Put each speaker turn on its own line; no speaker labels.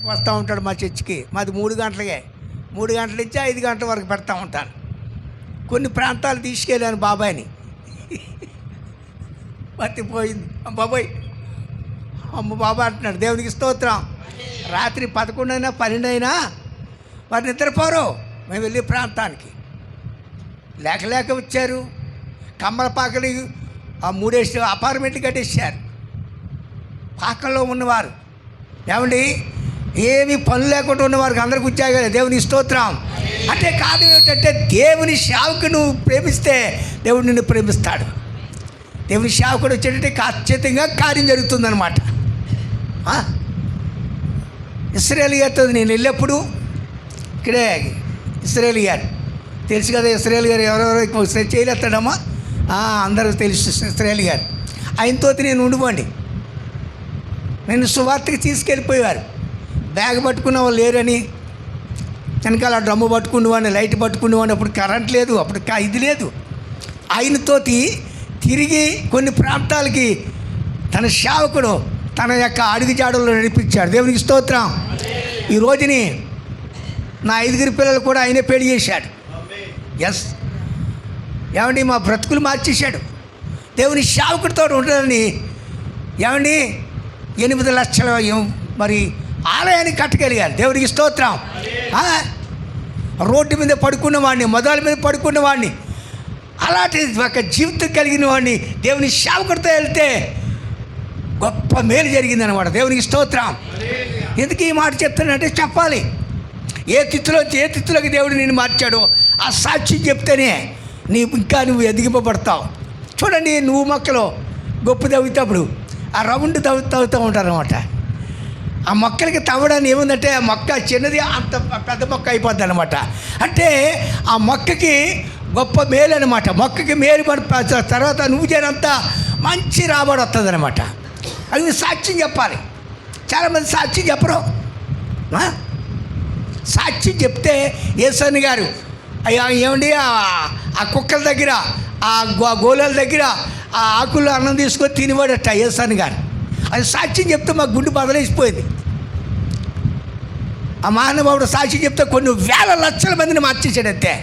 వస్తూ ఉంటాడు మా చర్చికి. మాది 3 గంటలకే, 3 గంటల నుంచి 5 గంటల వరకు పెడతా ఉంటాను. కొన్ని ప్రాంతాలు తీసుకెళ్ళాను బాబాయ్ని. మర్చిపోయింది బాబాయ్, అమ్మ బాబా అంటున్నాడు. దేవునికి స్తోత్రం. రాత్రి 11 అయినా 12 అయినా వారు నిద్రపోరు. మేము వెళ్ళే ప్రాంతానికి లేక వచ్చారు. కమ్మలపాకలు ఆ 3 అపార్ట్మెంట్లు కట్టేశారు. పాకంలో ఉన్నవారు ఏమండి, ఏమి పనులు లేకుండా ఉన్నవారికి అందరికి ఉద్యోగాలు. దేవుని స్తోత్రం. అంటే కాదు ఏమిటంటే, దేవుని సేవకు నువ్వు ప్రేమిస్తే దేవుడు నిన్ను ప్రేమిస్తాడు. దేవుని సేవకుడు వచ్చేటంటే ఖచ్చితంగా కార్యం జరుగుతుందన్నమాట. ఇశ్రాయేలు గారితో నేను వెళ్ళేప్పుడు ఇక్కడే ఇశ్రాయేలు గారు తెలుసు కదా. ఇశ్రాయేలు గారు ఎవరెవరో చేయలేస్తాడమ్మా, అందరూ తెలుసు ఇశ్రాయేలు గారు. ఆయనతో నేను ఉండిపోండి. నేను సువార్తకి తీసుకెళ్ళిపోయేవారు. బ్యాగ్ పట్టుకున్న వాళ్ళు లేరని వెనకాల డ్రమ్ము పట్టుకునేవాడిని, లైట్ పట్టుకునేవాడిని. అప్పుడు కరెంట్ లేదు, అప్పుడు ఇది లేదు. ఆయనతోటి తిరిగి కొన్ని ప్రాంతాలకి తన సేవకుడు తన యొక్క అడుగుజాడల్లో నడిపించాడు. దేవునికి స్తోత్రం. ఈ రోజుని నా 5 పిల్లలు కూడా ఆయనే పెళ్లి చేశాడు. ఎస్ ఏమండి, మా బ్రతుకులు మార్చేశాడు. దేవుని సేవకుడితో ఉండాలని ఏమండి 8 లక్షల మరి ఆలయాన్ని కట్టగలిగారు. దేవునికి స్తోత్రం. రోడ్డు మీద పడుకున్నవాడిని, మొదల మీద పడుకున్నవాడిని, అలాంటి ఒక జీవితం కలిగిన వాడిని దేవుని సేవకుడితో వెళ్తే గొప్ప మేలు జరిగిందనమాట. దేవునికి స్తోత్రం. ఎందుకు ఈ మాట చెప్తానంటే చెప్పాలి. ఏ తిత్తులోకి దేవుడు నిన్ను మార్చాడో ఆ సాక్షి చెప్తేనే నువ్వు ఎదిగింపబడతావు. చూడండి, నువ్వు మొక్కలో గొప్ప తవ్వుతాప్పుడు ఆ రౌండ్ తవ్వుతూ ఉంటారనమాట. ఆ మొక్కలకి తవ్వడానికి ఏముందంటే, ఆ మొక్క చిన్నది అంత పెద్ద మొక్క అయిపోద్ది అనమాట. అంటే ఆ మొక్కకి గొప్ప మేలు అనమాట. మొక్కకి మేలు తర్వాత నువ్వు చేయనంత మంచి రాబడి వస్తుంది అనమాట. అది సాక్ష్యం చెప్పాలి. చాలామంది సాక్ష్యం చెప్పరు. సాక్ష్యం చెప్తే యేసన్న గారు అయ్యా ఏమండి, ఆ కుక్కల దగ్గర, ఆ గోళాల దగ్గర ఆ ఆకుల్లో అన్నం తీసుకొని తినివాడట యేసన్న గారు. అది సాక్ష్యం చెప్తే మా గుండె బదలేసిపోయింది. ఆ మహానుభావుడు సాక్షి చెప్తే కొన్ని వేల లక్షల మందిని మార్చేసాడంతే.